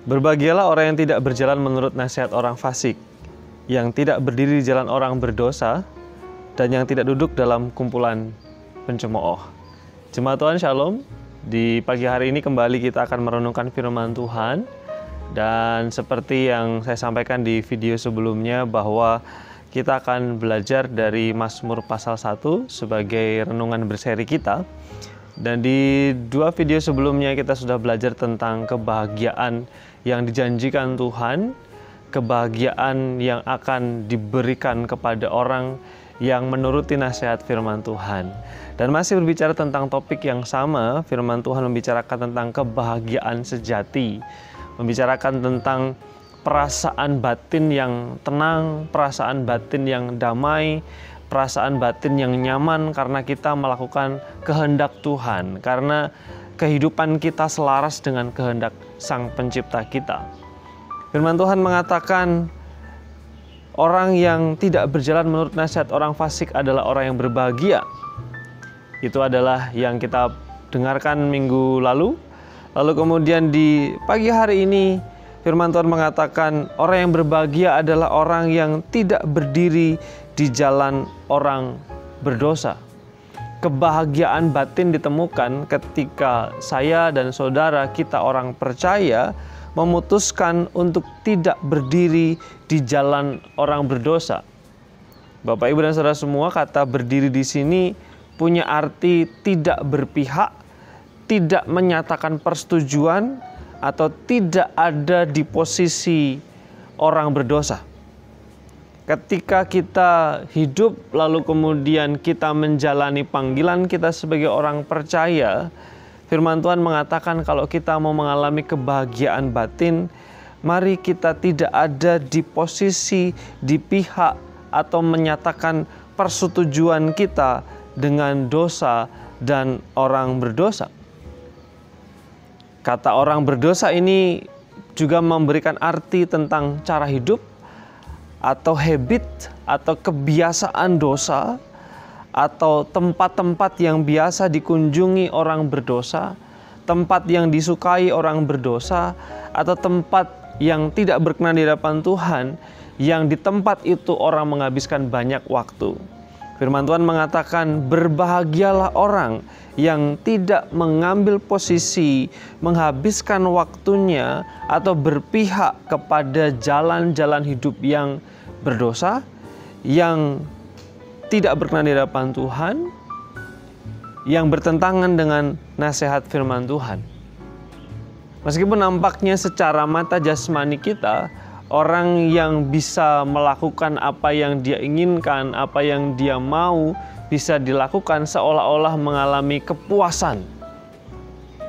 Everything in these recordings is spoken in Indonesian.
Berbahagialah orang yang tidak berjalan menurut nasihat orang fasik, yang tidak berdiri di jalan orang berdosa, dan yang tidak duduk dalam kumpulan pencemooh. Jemaat Tuhan Shalom, di pagi hari ini kembali kita akan merenungkan firman Tuhan. Dan seperti yang saya sampaikan di video sebelumnya bahwa kita akan belajar dari Mazmur pasal 1 sebagai renungan berseri kita. Dan di dua video sebelumnya kita sudah belajar tentang kebahagiaan yang dijanjikan Tuhan, kebahagiaan yang akan diberikan kepada orang yang menuruti nasihat firman Tuhan. Dan masih berbicara tentang topik yang sama, firman Tuhan membicarakan tentang kebahagiaan sejati, membicarakan tentang perasaan batin yang tenang, perasaan batin yang damai, perasaan batin yang nyaman karena kita melakukan kehendak Tuhan, karena kehidupan kita selaras dengan kehendak Sang Pencipta kita. Firman Tuhan mengatakan orang yang tidak berjalan menurut nasihat orang fasik adalah orang yang berbahagia. Itu adalah yang kita dengarkan minggu lalu. Lalu kemudian di pagi hari ini firman Tuhan mengatakan orang yang berbahagia adalah orang yang tidak berdiri di jalan orang berdosa. Kebahagiaan batin ditemukan ketika saya dan saudara kita orang percaya memutuskan untuk tidak berdiri di jalan orang berdosa. Bapak, Ibu, dan saudara semua, kata berdiri di sini punya arti tidak berpihak, tidak menyatakan persetujuan, atau tidak ada di posisi orang berdosa. Ketika kita hidup lalu kemudian kita menjalani panggilan kita sebagai orang percaya, firman Tuhan mengatakan kalau kita mau mengalami kebahagiaan batin, mari kita tidak ada di posisi, di pihak, atau menyatakan persetujuan kita dengan dosa dan orang berdosa. Kata orang berdosa ini juga memberikan arti tentang cara hidup, atau habit, atau kebiasaan dosa, atau tempat-tempat yang biasa dikunjungi orang berdosa, tempat yang disukai orang berdosa, atau tempat yang tidak berkenan di hadapan Tuhan, yang di tempat itu orang menghabiskan banyak waktu. Firman Tuhan mengatakan, berbahagialah orang yang tidak mengambil posisi, menghabiskan waktunya, atau berpihak kepada jalan-jalan hidup yang berdosa, yang tidak berkenan di hadapan Tuhan, yang bertentangan dengan nasihat firman Tuhan. Meskipun nampaknya secara mata jasmani kita, orang yang bisa melakukan apa yang dia inginkan, apa yang dia mau, bisa dilakukan seolah-olah mengalami kepuasan.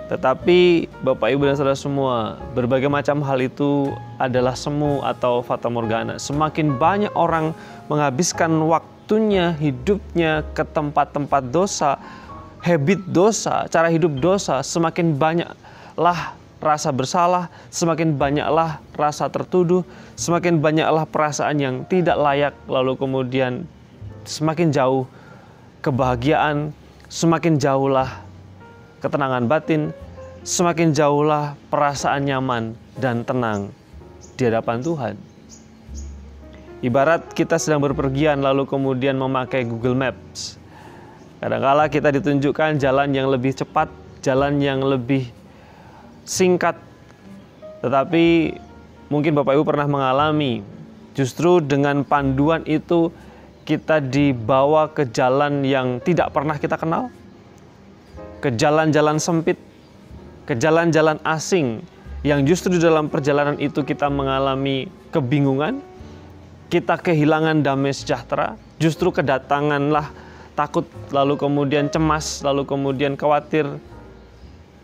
Tetapi Bapak, Ibu, dan saudara semua, berbagai macam hal itu adalah semu atau fata morgana. Semakin banyak orang menghabiskan waktunya, hidupnya ke tempat-tempat dosa, habit dosa, cara hidup dosa, semakin banyaklah rasa bersalah, semakin banyaklah rasa tertuduh, semakin banyaklah perasaan yang tidak layak, lalu kemudian semakin jauh kebahagiaan, semakin jauhlah ketenangan batin, semakin jauhlah perasaan nyaman dan tenang di hadapan Tuhan. Ibarat kita sedang berpergian lalu kemudian memakai Google Maps. Kadang-kala kita ditunjukkan jalan yang lebih cepat, jalan yang lebih singkat. Tetapi mungkin Bapak Ibu pernah mengalami, justru dengan panduan itu kita dibawa ke jalan yang tidak pernah kita kenal, ke jalan-jalan sempit, ke jalan-jalan asing, yang justru di dalam perjalanan itu kita mengalami kebingungan, kita kehilangan damai sejahtera, justru kedatanganlah takut, lalu kemudian cemas, lalu kemudian khawatir,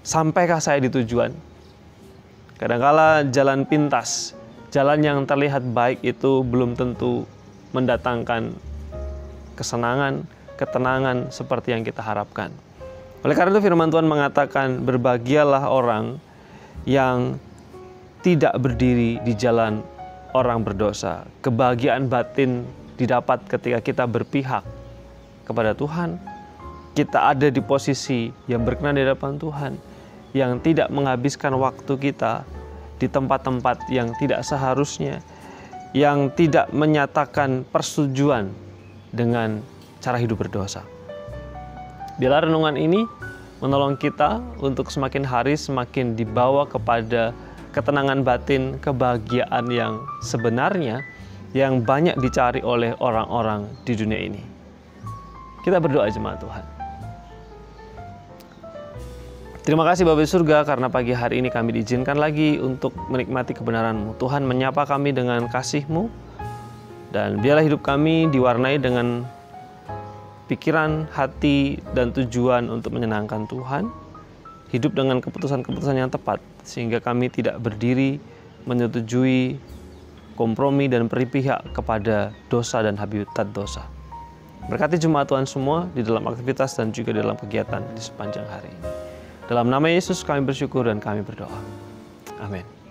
sampaikah saya di tujuan? Kadangkala jalan pintas, jalan yang terlihat baik itu belum tentu mendatangkan kesenangan, ketenangan seperti yang kita harapkan. Oleh karena itu firman Tuhan mengatakan, berbahagialah orang yang tidak berdiri di jalan orang berdosa. Kebahagiaan batin didapat ketika kita berpihak kepada Tuhan. Kita ada di posisi yang berkenan di hadapan Tuhan, yang tidak menghabiskan waktu kita di tempat-tempat yang tidak seharusnya, yang tidak menyatakan persetujuan dengan cara hidup berdosa. Biarlah renungan ini menolong kita untuk semakin hari semakin dibawa kepada ketenangan batin, kebahagiaan yang sebenarnya yang banyak dicari oleh orang-orang di dunia ini. Kita berdoa jemaat Tuhan. Terima kasih Bapa di surga karena pagi hari ini kami diizinkan lagi untuk menikmati kebenaran-Mu. Tuhan menyapa kami dengan kasih-Mu, dan biarlah hidup kami diwarnai dengan pikiran, hati, dan tujuan untuk menyenangkan Tuhan. Hidup dengan keputusan-keputusan yang tepat, sehingga kami tidak berdiri menyetujui kompromi dan berpihak kepada dosa dan habitat dosa. Berkati jemaat Tuhan semua di dalam aktivitas dan juga dalam kegiatan di sepanjang hari ini. Dalam nama Yesus kami bersyukur dan kami berdoa. Amin.